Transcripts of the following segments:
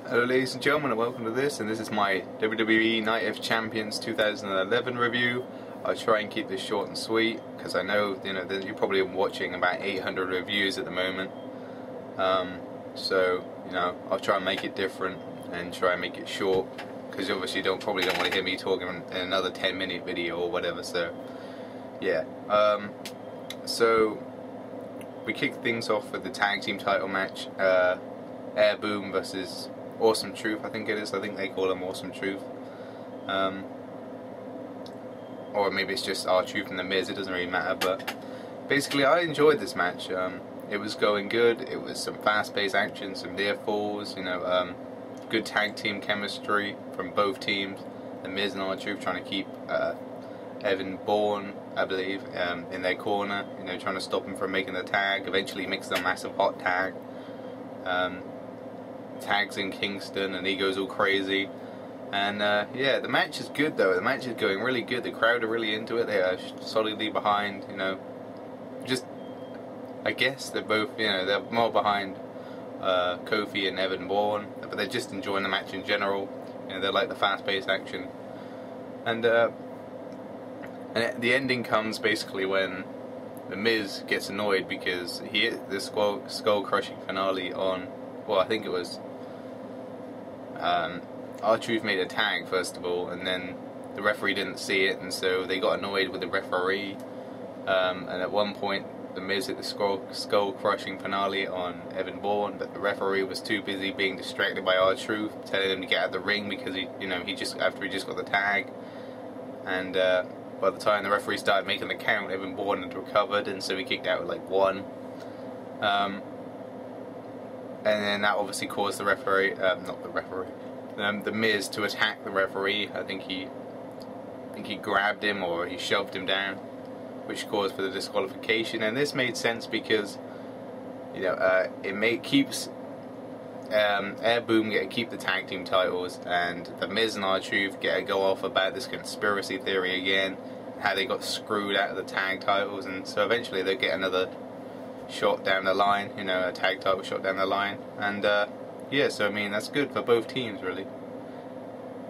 Hello ladies and gentlemen, and welcome to this, and this is my WWE Night of Champions 2011 review. I'll try and keep this short and sweet, because I know, that you're probably watching about 800 reviews at the moment. So, I'll try and make it different, and try and make it short, because obviously you probably don't want to hear me talking in another 10-minute video or whatever, so, yeah. So, we kick things off with the tag team title match, Air Boom versus Awesome Truth, I think it is. I think they call him Awesome Truth. Or maybe it's just R-Truth and The Miz, it doesn't really matter. But basically, I enjoyed this match. It was going good. It was some fast-paced action, some near falls, good tag team chemistry from both teams. The Miz and R-Truth trying to keep Bourne, I believe, in their corner, trying to stop him from making the tag. Eventually makes a massive hot tag. Tags in Kingston, and he goes all crazy. And yeah, the match is good though. The match is going really good. The crowd are really into it. They are solidly behind. Just I guess they're both. They're more behind Kofi and Bourne, but they're just enjoying the match in general. They like the fast-paced action. And the ending comes basically when The Miz gets annoyed because he hit the skull-crushing finale on. Well, I think it was. R-Truth made a tag first of all, and then the referee didn't see it, and so they got annoyed with the referee. And at one point, The Miz hit the skull-crushing finale on Bourne, but the referee was too busy being distracted by R-Truth, telling him to get out of the ring because he just got the tag. And by the time the referee started making the count, Bourne had recovered, and so he kicked out with like 1. And then that obviously caused the referee, The Miz to attack the referee. I think he grabbed him or he shoved him down, which caused for the disqualification. And this made sense because, it keeps Air Boom get to keep the tag team titles, and The Miz and R-Truth get to go off about this conspiracy theory again, how they got screwed out of the tag titles, and so eventually they'll get another shot down the line, a tag title shot down the line, and yeah, so I mean that's good for both teams really.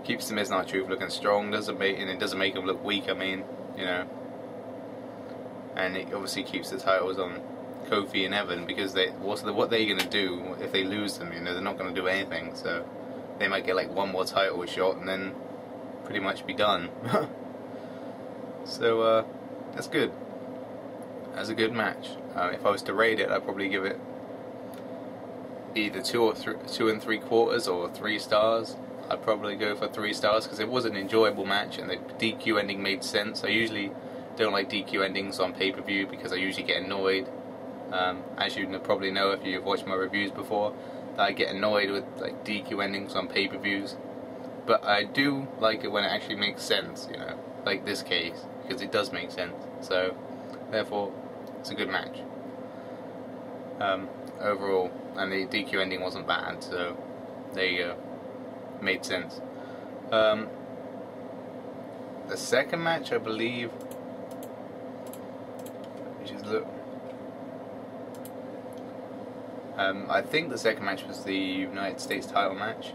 Keeps The Miz and R-Truth looking strong, it doesn't make them look weak. I mean, and it obviously keeps the titles on Kofi and Evan, because what are they going to do if they lose them? They're not going to do anything, so they might get like one more title shot and then pretty much be done. So that's good. That's a good match. If I was to rate it, I'd probably give it either 2 3/4 or 3 stars. I'd probably go for 3 stars because it was an enjoyable match and the DQ ending made sense. I usually don't like DQ endings on pay-per-view because I usually get annoyed. As you probably know if you've watched my reviews before, that I get annoyed with like DQ endings on pay-per-views. But I do like it when it actually makes sense, like this case, because it does make sense. So therefore, it's a good match overall, and the DQ ending wasn't bad, so there you go, made sense. The second match, I believe, I think the second match was the United States title match.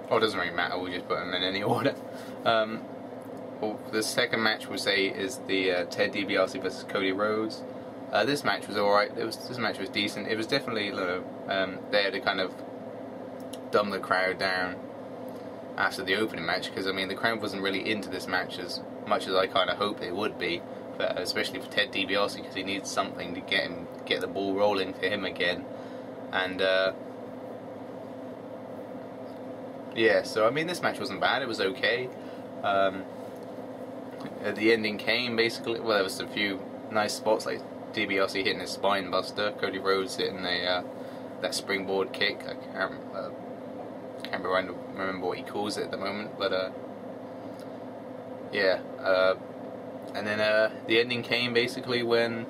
Oh, it doesn't really matter, we'll just put them in any order. Well, the second match is the Ted Dibiase versus Cody Rhodes. This match was alright, this match was decent. It was definitely there to kind of dumb the crowd down after the opening match, because I mean the crowd wasn't really into this match as much as I kind of hoped they would be, but especially for Ted Dibiase, because he needs something to get the ball rolling for him again. And yeah, so I mean this match wasn't bad, it was okay. The ending came basically, well, there was a few nice spots like Dibiase hitting his spine buster, Cody Rhodes hitting that springboard kick. I can't remember what he calls it at the moment, but yeah, and then the ending came basically when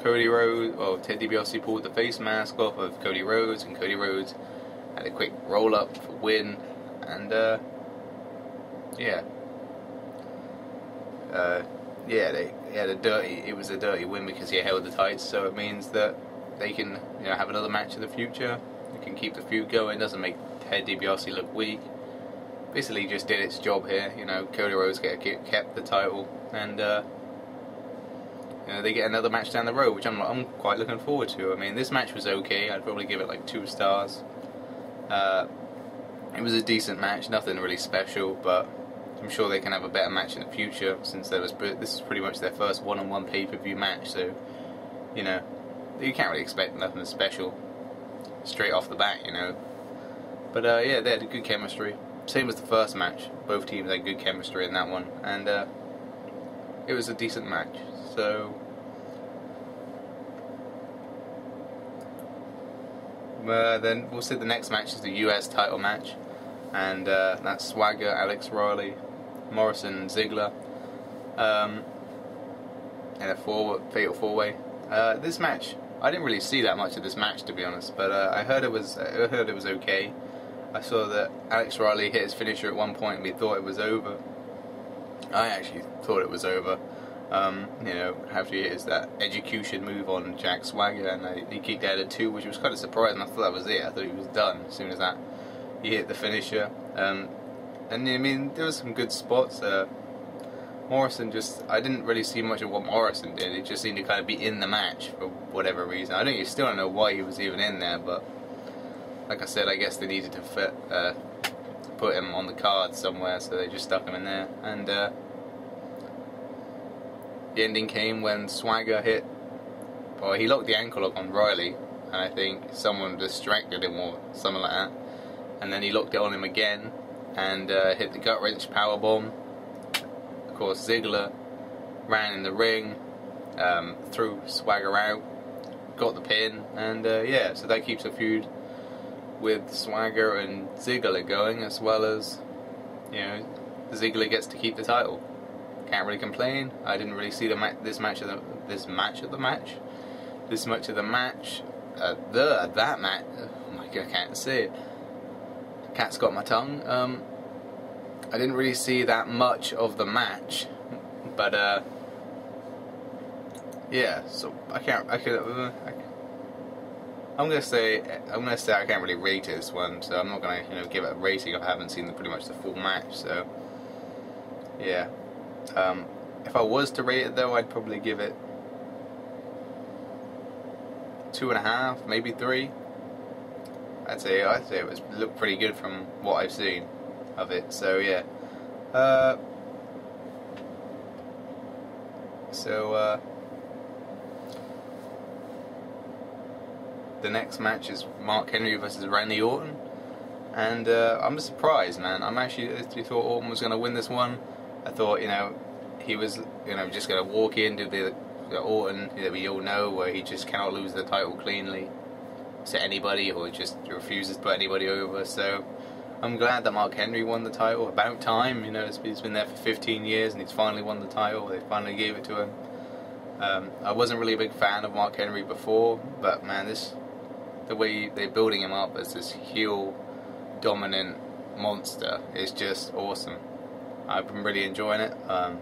Ted Dibiase pulled the face mask off of Cody Rhodes, and Cody Rhodes had a quick roll up for win, and yeah. Yeah, they had it was a dirty win because he held the tights, so it means that they can, you know, have another match in the future. They can keep the feud going. Doesn't make Ted DiBiase look weak. Basically, just did its job here. You know, Cody Rhodes kept the title, and you know, they get another match down the road, which I'm quite looking forward to. I mean, this match was okay. I'd probably give it like 2 stars. It was a decent match, nothing really special, but I'm sure they can have a better match in the future, since this is pretty much their first one-on-one pay-per-view match, so, you know, you can't really expect nothing special straight off the bat, you know. But yeah, they had good chemistry. Same as the first match. Both teams had good chemistry in that one, and it was a decent match. So then we'll see the next match is the US title match, and that's Swagger, Alex Riley, Morrison, and Ziggler, in a fatal 4-way. This match, I didn't really see that much of this match, to be honest, but I heard it was okay. I saw that Alex Riley hit his finisher at one point and we thought it was over. I actually thought it was over. You know, after he hits that execution move on Jack Swagger, and he kicked out at 2, which was kind of surprising. I thought that was it. I thought he was done as soon as that he hit the finisher. And I mean, there was some good spots. Morrison I didn't really see much of what Morrison did. It just seemed to kind of be in the match for whatever reason. I still don't know why he was even in there, but like I said, I guess they needed to put him on the card somewhere, so they just stuck him in there. And the ending came when Swagger hit, well, he locked the ankle lock on Riley, and I think someone distracted him or something like that, and then he locked it on him again and hit the gut wrench powerbomb. Of course, Ziggler ran in the ring, threw Swagger out, got the pin, and yeah, so that keeps a feud with Swagger and Ziggler going, as well as, you know, Ziggler gets to keep the title. Can't really complain. I didn't really see this much of the match. That match. Oh my god, I can't say it. Cat's got my tongue. I didn't really see that much of the match, but yeah. So I'm gonna say I can't really rate this one, so I'm not gonna, you know, give it a rating. I haven't seen pretty much the full match, so yeah. If I was to rate it though, I'd probably give it 2.5, maybe 3. I'd say it looked pretty good from what I've seen of it. So yeah. The next match is Mark Henry versus Randy Orton, and I'm surprised, man. I thought Orton was going to win this one. I thought, you know, he was, you know, just going to walk into the Orton that we all know, where he just cannot lose the title cleanly to anybody, or just refuses to put anybody over. So I'm glad that Mark Henry won the title. About time, you know. He's been there for 15 years and he's finally won the title. They finally gave it to him. I wasn't really a big fan of Mark Henry before, but man, the way they're building him up as this heel dominant monster is just awesome. I've been really enjoying it, and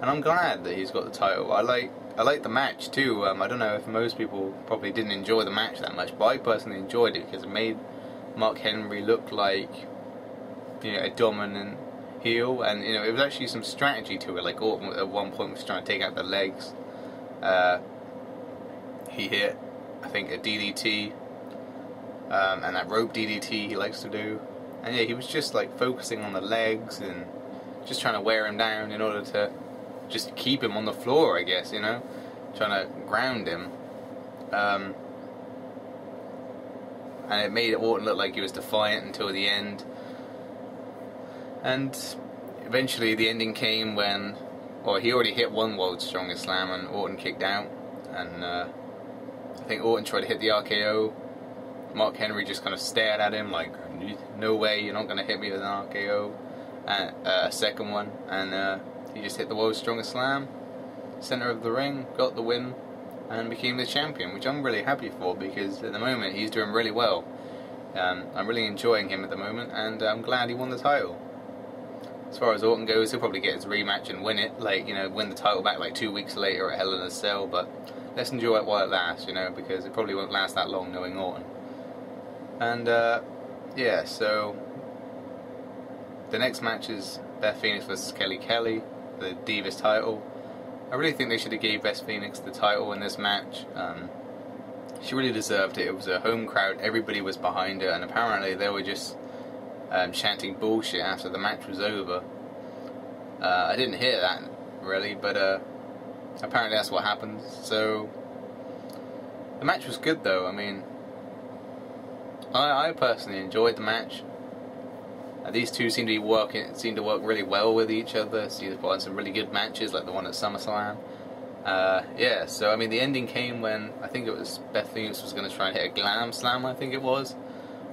I'm glad that he's got the title. I like the match too. I don't know if most people probably didn't enjoy the match that much, but I personally enjoyed it because it made Mark Henry look like, you know, a dominant heel, and you know, it was actually some strategy to it. Like Orton at one point was trying to take out the legs. He hit, I think, a DDT, and that rope DDT he likes to do. And yeah, he was just like focusing on the legs and just trying to wear him down in order to just keep him on the floor, I guess, you know, trying to ground him. And it made Orton look like he was defiant until the end. And eventually the ending came when, well, he already hit one World's Strongest Slam and Orton kicked out. And I think Orton tried to hit the RKO. Mark Henry just kind of stared at him like, no way, you're not going to hit me with an RKO. And a second one, and he just hit the World's Strongest Slam, center of the ring, got the win, and became the champion, which I'm really happy for, because at the moment he's doing really well. I'm really enjoying him at the moment, and I'm glad he won the title. as far as Orton goes, he'll probably get his rematch and win it, like, you know, win the title back like 2 weeks later at Hell in a Cell, but let's enjoy it while it lasts, you know, because it probably won't last that long knowing Orton. And, yeah, so the next match is Beth Phoenix versus Kelly Kelly, the Divas title. I really think they should have gave Beth Phoenix the title in this match. She really deserved it. It was a home crowd, everybody was behind her, and apparently they were just chanting bullshit after the match was over. I didn't hear that, really, but apparently that's what happened. So the match was good, though. I mean, I personally enjoyed the match. These two seem to work really well with each other. So you've got some really good matches, like the one at SummerSlam. Yeah, so I mean, the ending came when I think it was Beth Phoenix was going to try and hit a glam slam, I think it was,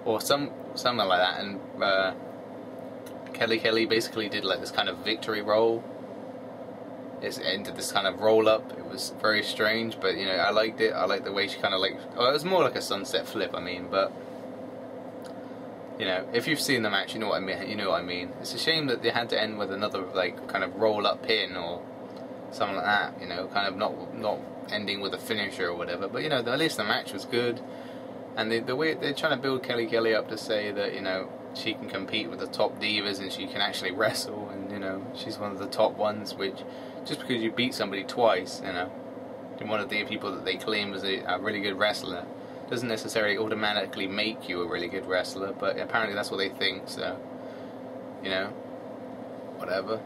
or something like that, and Kelly basically did like this kind of victory roll. It ended this kind of roll up. It was very strange, but you know, I liked it. I liked the way she kind of like. Oh, it was more like a sunset flip, I mean, but. You know, if you've seen the match, you know what I mean. You know what I mean. It's a shame that they had to end with another like kind of roll-up pin or something like that. You know, kind of not ending with a finisher or whatever. But you know, at least the match was good. And the way they're trying to build Kelly up to say that, you know, she can compete with the top divas and she can actually wrestle, and you know, she's one of the top ones. Which just because you beat somebody twice, you know, one of the people that they claim was a really good wrestler, doesn't necessarily automatically make you a really good wrestler, but apparently that's what they think, so, you know, whatever.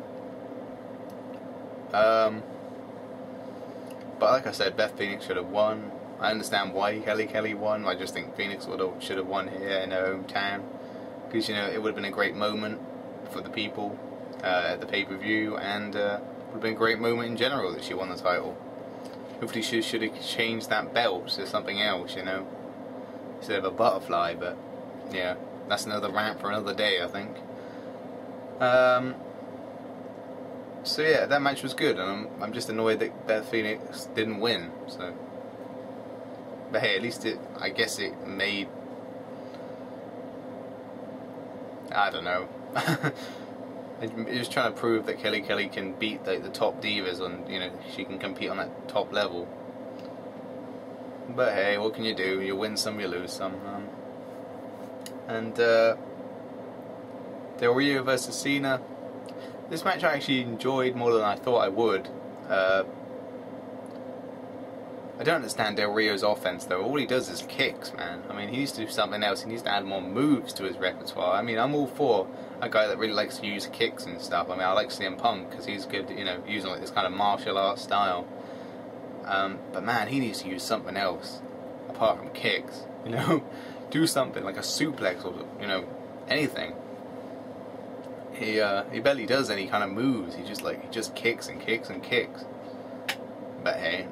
But like I said, Beth Phoenix should have won. I understand why Kelly won. I just think Phoenix should have won here in her hometown, because, you know, it would have been a great moment for the people at the pay-per-view, and would have been a great moment in general that she won the title. Hopefully she should have changed that belt to something else, you know, instead of a butterfly, but yeah, that's another rant for another day, I think. So yeah, that match was good, and I'm just annoyed that Beth Phoenix didn't win, so. But hey, at least I guess it made, I don't know. It was trying to prove that Kelly can beat the top divas, and you know, she can compete on that top level. But hey, what can you do? You win some, you lose some. And Del Rio versus Cena. This match I actually enjoyed more than I thought I would. I don't understand Del Rio's offense though. All he does is kicks, man. I mean, he needs to do something else. He needs to add more moves to his repertoire. I mean, I'm all for a guy that really likes to use kicks and stuff. I mean, I like CM Punk because he's good, you know, using like this kind of martial arts style. But man, he needs to use something else apart from kicks. You know, do something like a suplex or, you know, anything. He barely does any kind of moves. He just kicks and kicks and kicks. But hey.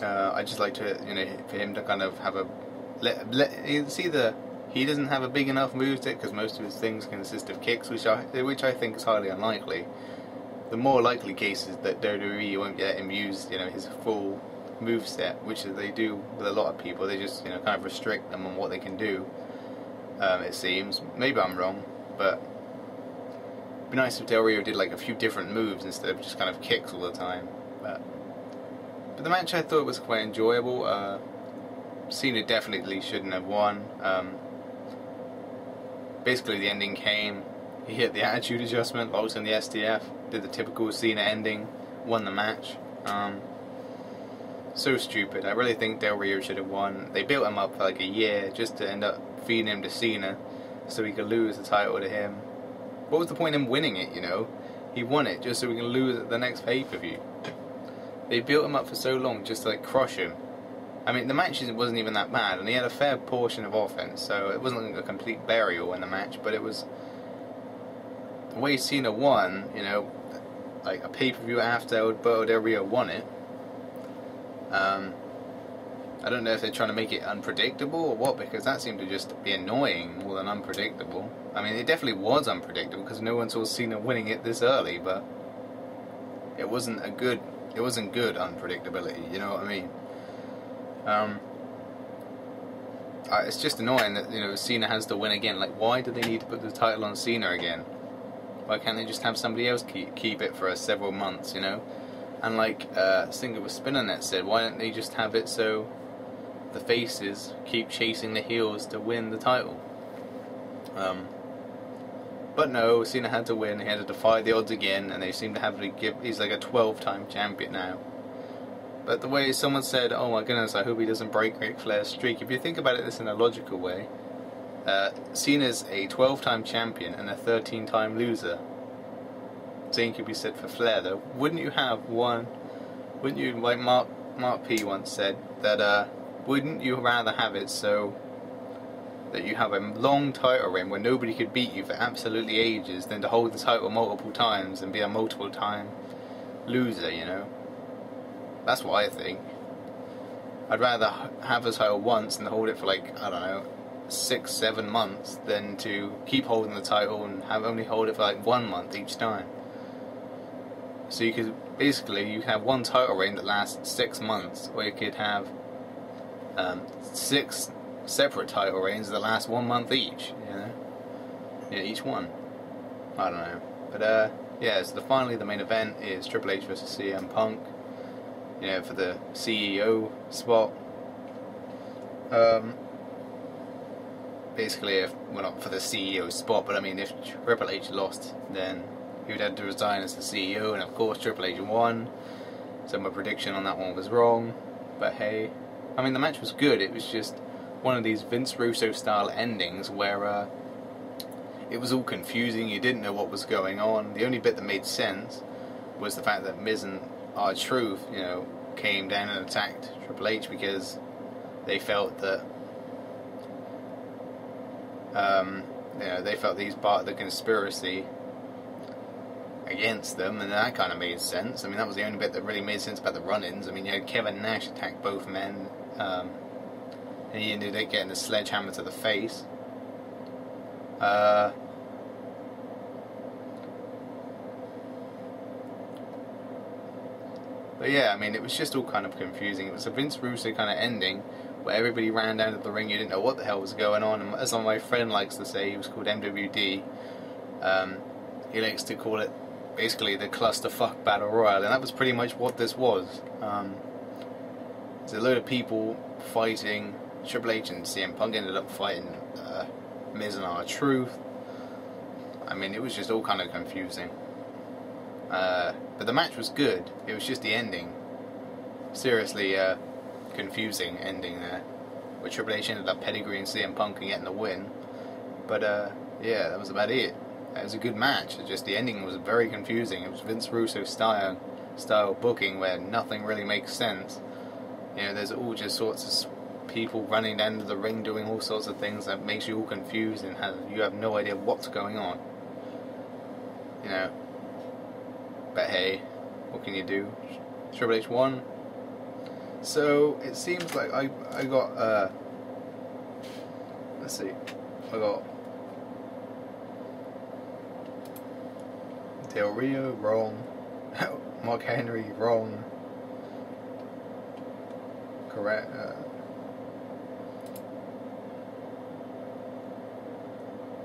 I just like to, you know, for him to kind of have a it's either he doesn't have a big enough move set, because most of his things consist of kicks, which I think is highly unlikely. The more likely case is that WWE won't let him use, you know, his full move set, which they do with a lot of people. They just, you know, kind of restrict them on what they can do. It seems. Maybe I'm wrong, but it'd be nice if Del Rio did like a few different moves instead of just kind of kicks all the time. But the match I thought was quite enjoyable. Cena definitely shouldn't have won. Basically the ending came, he hit the attitude adjustment, locked in the STF, did the typical Cena ending, won the match. So stupid. I really think Del Rio should have won. They built him up for like a year just to end up feeding him to Cena so he could lose the title to him. What was the point in winning it, you know? He won it just so we can lose at the next pay-per-view. They built him up for so long just to like crush him. I mean, the match wasn't even that bad, and he had a fair portion of offense, so it wasn't like a complete burial in the match, but it was the way Cena won, you know, like a pay-per-view after Alberto Del Rio won it. I don't know if they're trying to make it unpredictable or what, because that seemed to just be annoying more than unpredictable. I mean, it definitely was unpredictable because no one saw Cena winning it this early, but it wasn't good unpredictability, you know what I mean? It's just annoying that, you know, Cena has to win again. Like, why do they need to put the title on Cena again? Why can't they just have somebody else keep it for several months, you know? And like Singer with Spinnernet said, why don't they just have it so the faces keep chasing the heels to win the title? But no, Cena had to win. He had to defy the odds again, and they seem to have to give. He's like a 12-time champion now. But the way someone said, "Oh my goodness, I hope he doesn't break Ric Flair's streak." If you think about it this in a logical way, Cena's a 12-time champion and a 13-time loser. Same could be said for Flair, though. Wouldn't you have one? Wouldn't you, like Mark P once said, that wouldn't you rather have it so that you have a long title reign where nobody could beat you for absolutely ages than to hold the title multiple times and be a multiple-time loser, you know? That's what I think. I'd rather have a title once and hold it for like, I don't know, 6-7 months than to keep holding the title and only hold it for like 1 month each time. So you could basically have one title reign that lasts 6 months, or you could have 6 separate title reigns that last 1 month each. You know, yeah, each one. I don't know, but yeah. So finally, the main event is Triple H versus CM Punk. You know, for the CEO spot. Basically, well, not for the CEO spot, but I mean, if Triple H lost, then he would have to resign as the CEO, and of course Triple H won. So my prediction on that one was wrong. But hey, I mean, the match was good. It was just one of these Vince Russo style endings where it was all confusing. You didn't know what was going on. The only bit that made sense was the fact that Miz and R-Truth, you know, came down and attacked Triple H because they felt that you know, they felt he's part of the conspiracy against them, and that kind of made sense. I mean, that was the only bit that really made sense about the run-ins. I mean, you had Kevin Nash attack both men, and he ended up getting a sledgehammer to the face. But yeah, I mean, it was just all kind of confusing. It was a Vince Russo kind of ending where everybody ran down to the ring, you didn't know what the hell was going on. And as my friend likes to say, he was called MWD, he likes to call it basically the clusterfuck battle royal, and that was pretty much what this was. There's a load of people fighting. Triple H and CM Punk ended up fighting Miz and R-Truth. I mean, it was just all kind of confusing. But the match was good. It was just the ending. Seriously, confusing ending there. Where Triple H ended up pedigreeing CM Punk and getting the win. But, yeah, that was about it. It was a good match. It's just the ending was very confusing. It was Vince Russo style booking where nothing really makes sense. You know, there's all just sorts of people running down to the ring doing all sorts of things that makes you all confused and you have no idea what's going on. You know. But hey, what can you do? Triple H won. So it seems like I got let's see, I got Del Rio wrong, Mark Henry wrong, correct.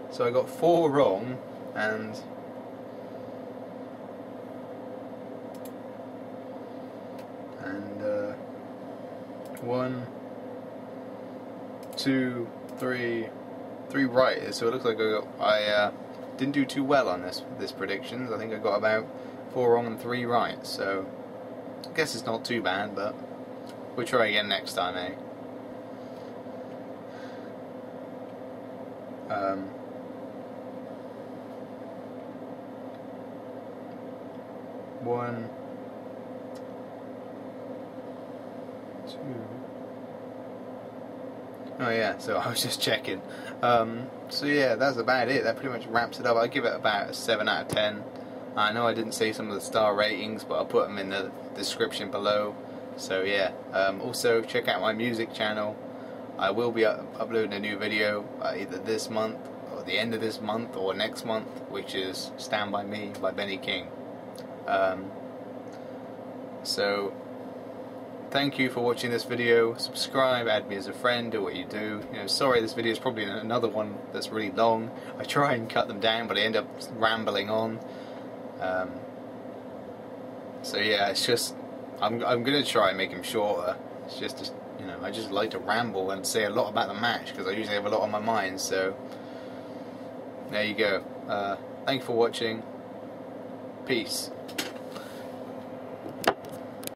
So I got 4 wrong and 1, 2, 3 right. So it looks like I didn't do too well on this predictions. I think I got about 4 wrong and 3 right. So I guess it's not too bad, but we'll try again next time, eh? One, 2. Oh yeah, so I was just checking. So yeah, that's about it. That pretty much wraps it up. I'll give it about a 7 out of 10. I know I didn't say some of the star ratings, but I'll put them in the description below. So yeah, also check out my music channel. I will be uploading a new video either this month, or the end of this month, or next month, which is Stand By Me by Benny King. So thank you for watching this video. Subscribe, add me as a friend, do what you do. You know, sorry this video is probably another one that's really long. I try and cut them down, but I end up rambling on. So yeah, it's just I'm gonna try and make them shorter. It's just you know, I just like to ramble and say a lot about the match because I usually have a lot on my mind. So there you go. Thank you for watching. Peace.